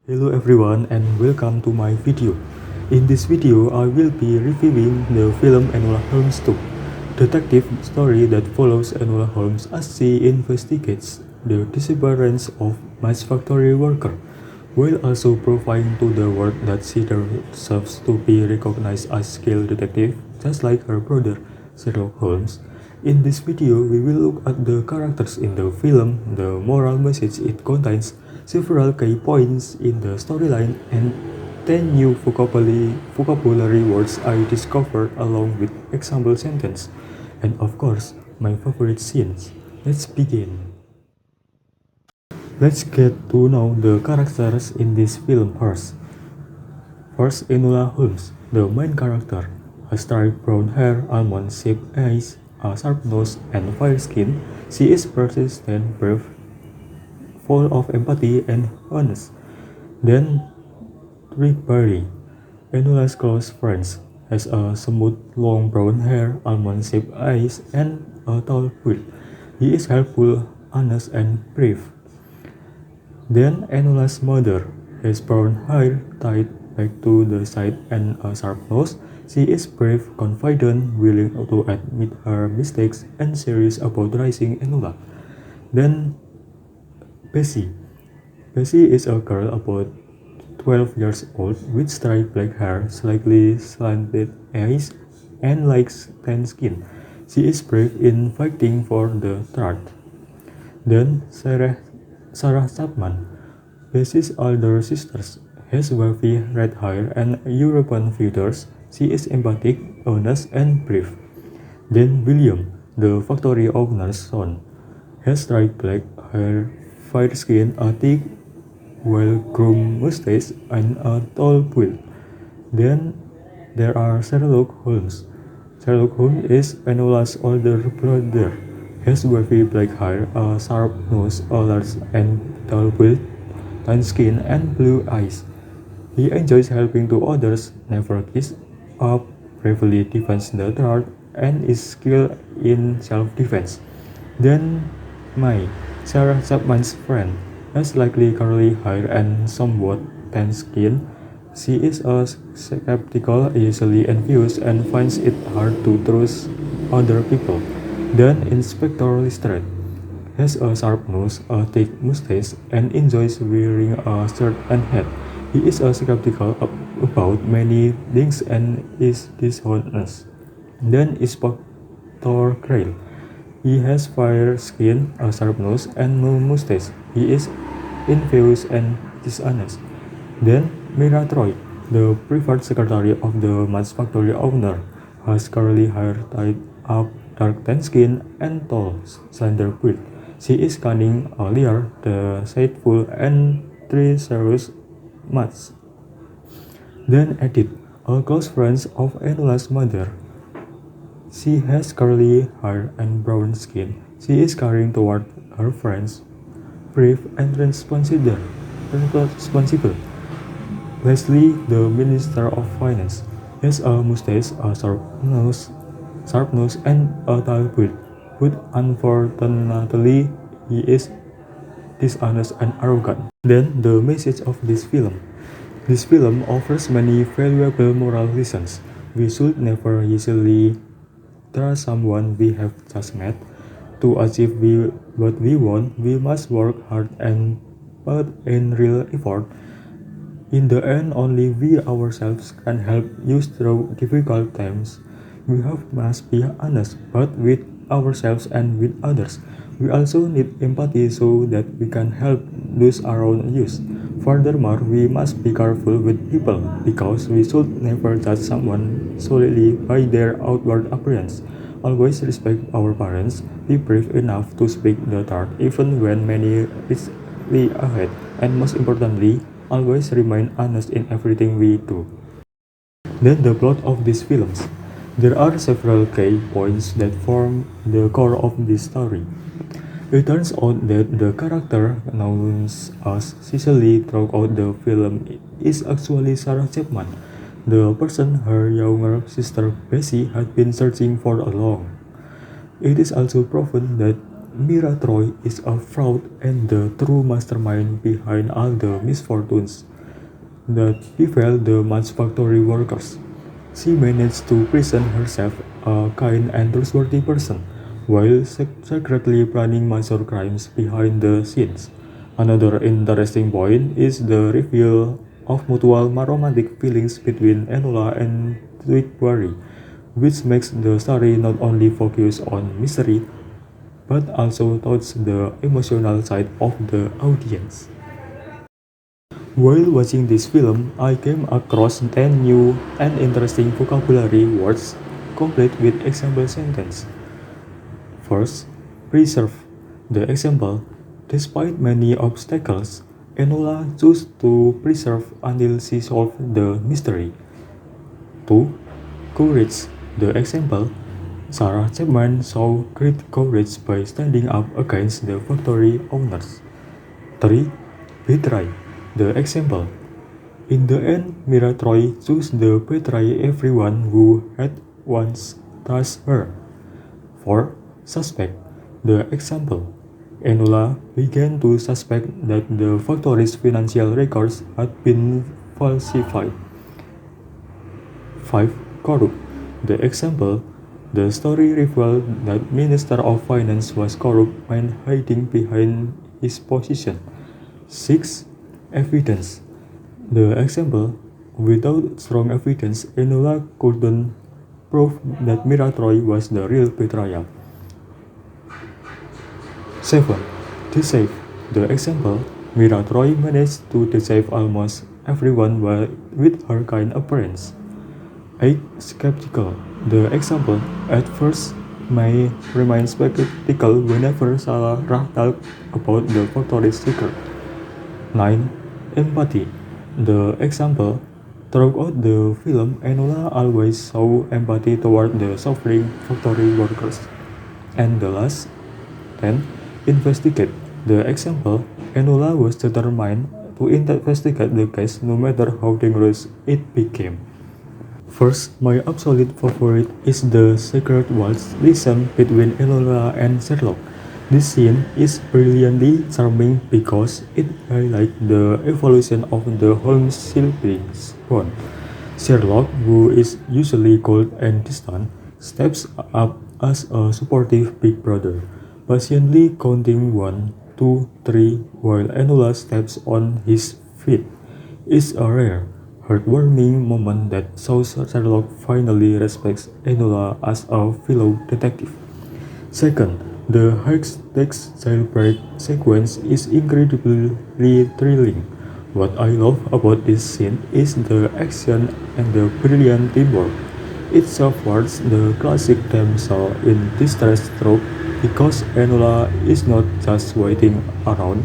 Hello everyone and welcome to my video. In this video, I will be reviewing the film Enola Holmes 2, detective story that follows Enola Holmes as she investigates the disappearance of match factory worker, while also proving to the world that she deserves to be recognized as skilled detective, just like her brother Sherlock Holmes. In this video, we will look at the characters in the film, the moral message it contains, several key points in the storyline, and 10 new vocabulary words I discovered along with example sentence. And of course, my favorite scenes. Let's begin. Let's get to know the characters in this film first. First, Enola Holmes, the main character. A striped brown hair, almond-shaped eyes, a sharp nose, and fair skin. She is persistent, brave, full of empathy, and honest. Then, Rick Enola's close friends, has a smooth, long brown hair, almond-shaped eyes, and a tall build. He is helpful, honest, and brave. Then Enola's mother has brown hair tied back to the side and a sharp nose. She is brave, confident, willing to admit her mistakes, and serious about raising Enola. Then Bessie. Bessie is a girl about 12 years old with straight black hair, slightly slanted eyes, and light tan skin. She is brave in fighting for the truth. Then Sarah Chapman, Bessie's older sister, has wavy red hair and European feathers. She is empathic, honest, and brave. Then William, the factory owner's son, has straight black hair, fair skin, a thick, well-groomed mustache, and a tall build. Then there are Sherlock Holmes. Sherlock Holmes is Enola's older brother. Has wavy black hair, a sharp nose, a large and tall build, tan skin, and blue eyes. He enjoys helping to others, never gives up, bravely defends the truth, and is skilled in self-defense. Then Mai, Sarah Chapman's friend, has slightly curly hair and somewhat tan skin. She is a skeptical, easily envious, and finds it hard to trust other people. Then Inspector Lestrade has a sharp nose, a thick mustache, and enjoys wearing a shirt and hat. He is skeptical about many things and is dishonest. Then Inspector Grail. He has fair skin, a sharp nose, and no mustache. He is envious and dishonest. Then Mira Troy, the private secretary of the match factory owner, has curly hair tied up, dark tan skin, and tall, slender build. She is cunning, leer, deceitful, and treacherous much. Then Edith, a close friend of Enola's mother. She has curly hair and brown skin. She is caring toward her friends, brave and responsible. Leslie, the Minister of Finance, has a mustache, a sharp nose, and a tall build. But unfortunately, he is dishonest and arrogant. Then the message of this film. This film offers many valuable moral lessons. We should never easily trust someone we have just met. To achieve what we want, we must work hard and put in real effort. In the end, only we ourselves can help you through difficult times. Must be honest, both with ourselves and with others. We also need empathy so that we can help those around us. Furthermore, we must be careful with people because we should never judge someone solely by their outward appearance. Always respect our parents. Be brave enough to speak the truth even when many risks ahead. And most importantly, always remain honest in everything we do. Then the plot of these films. There are several key points that form the core of this story. It turns out that the character known as Cecily throughout the film is actually Sarah Chapman, the person her younger sister Bessie had been searching for along. It is also proven that Mira Troy is a fraud and the true mastermind behind all the misfortunes. that befuddled the match factory workers. She managed to present herself a kind and trustworthy person, while secretly planning major crimes behind the scenes. Another interesting point is the reveal of mutual romantic feelings between Enola and Twigberry, which makes the story not only focus on mystery but also touches the emotional side of the audience. While watching this film, I came across 10 new and interesting vocabulary words, complete with example sentence. First, preserve. The example, despite many obstacles, Enola chose to preserve until she solved the mystery. 2. Courage. The example, Sarah Chapman showed great courage by standing up against the factory owners. 3. Betray. The example, in the end, Miratroy chose to betray everyone who had once trusted her. 4. Suspect. The example, Enola began to suspect that the factory's financial records had been falsified. 5. Corrupt. The example, the story revealed that Minister of Finance was corrupt when hiding behind his position. 6. Evidence. The example, without strong evidence, Enola couldn't prove that Miratroy was the real betrayer. 7. Deceive. The example, Miratroy managed to deceive almost everyone with her kind appearance. 8. Skeptical. The example, at first, may remain skeptical whenever Sarah talked about the factory's secret. 9. Empathy. The example, throughout the film, Enola always showed empathy toward the suffering factory workers. And the last, 10. Investigate. The example, Enola was determined to investigate the case no matter how dangerous it became. First, my absolute favorite is the secret waltz lesson between Enola and Sherlock. This scene is brilliantly charming because it highlights the evolution of the Holmes siblings bond. Sherlock, who is usually cold and distant, steps up as a supportive big brother, patiently counting 1, 2, 3 while Enola steps on his feet. It's a rare, heartwarming moment that shows Sherlock finally respects Enola as a fellow detective. Second, the high-stakes jailbreak sequence is incredibly thrilling. What I love about this scene is the action and the brilliant teamwork. It subverts the classic damsel in distress trope because Enola is not just waiting around,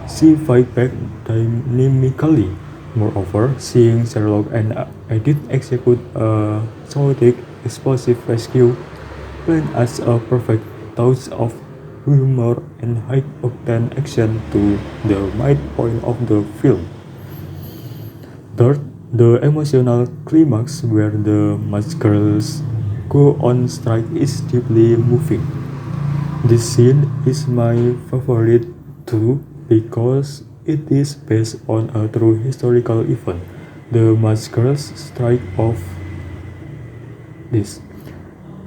she fights back dynamically. Moreover, seeing Sherlock and Edith execute a chaotic, explosive rescue plan adds a perfect touch of humor and high-octane action to the midpoint of the film. Third, the emotional climax where the match girls go on strike is deeply moving. This scene is my favorite too because it is based on a true historical event. The match girls strike off this.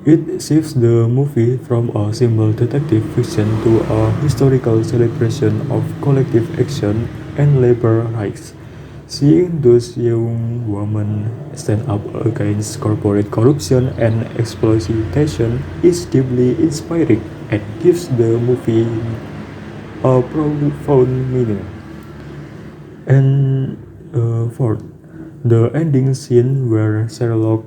It shifts the movie from a simple detective fiction to a historical celebration of collective action and labor rights. Seeing those young women stand up against corporate corruption and exploitation is deeply inspiring and gives the movie a profound meaning. And fourth, the ending scene where Sherlock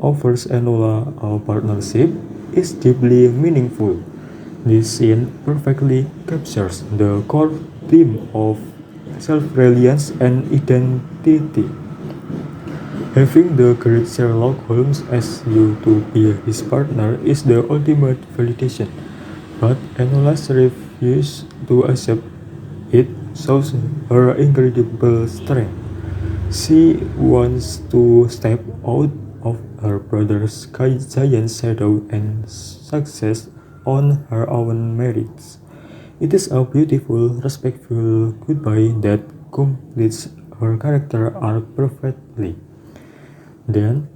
offers Enola a partnership is deeply meaningful. This scene perfectly captures the core theme of self-reliance and identity. Having the great Sherlock Holmes as you to be his partner is the ultimate validation, but Enola's refuse to accept it shows her incredible strength. She wants to step out of her brother's giant shadow and success on her own merits. It is a beautiful, respectful goodbye that completes her character arc perfectly. Then,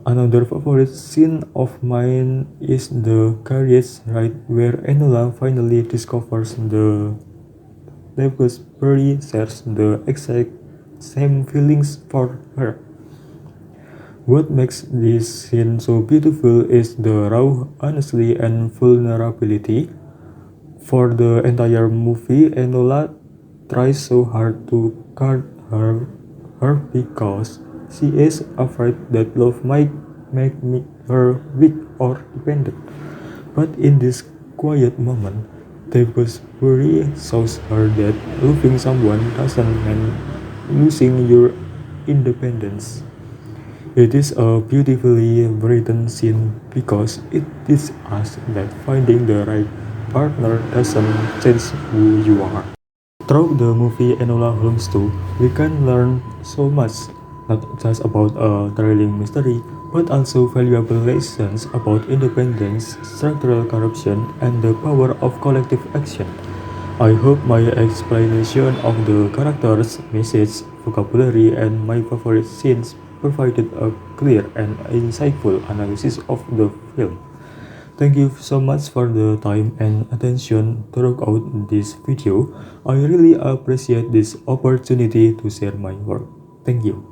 another favorite scene of mine is the carriage ride where Enola finally discovers the Davis Perry shares the exact same feelings for her. What makes this scene so beautiful is the raw honesty and vulnerability. For the entire movie, Enola tries so hard to guard her because she is afraid that love might her weak or dependent. But in this quiet moment, Devaswari shows her that loving someone doesn't mean losing your independence. It is a beautifully written scene because it teaches us that finding the right partner doesn't change who you are. Through the movie Enola Holmes 2, we can learn so much, not just about a thrilling mystery, but also valuable lessons about independence, structural corruption, and the power of collective action. I hope my explanation of the characters, message, vocabulary, and my favorite scenes provided a clear and insightful analysis of the film. Thank you so much for the time and attention throughout this video. I really appreciate this opportunity to share my work. Thank you.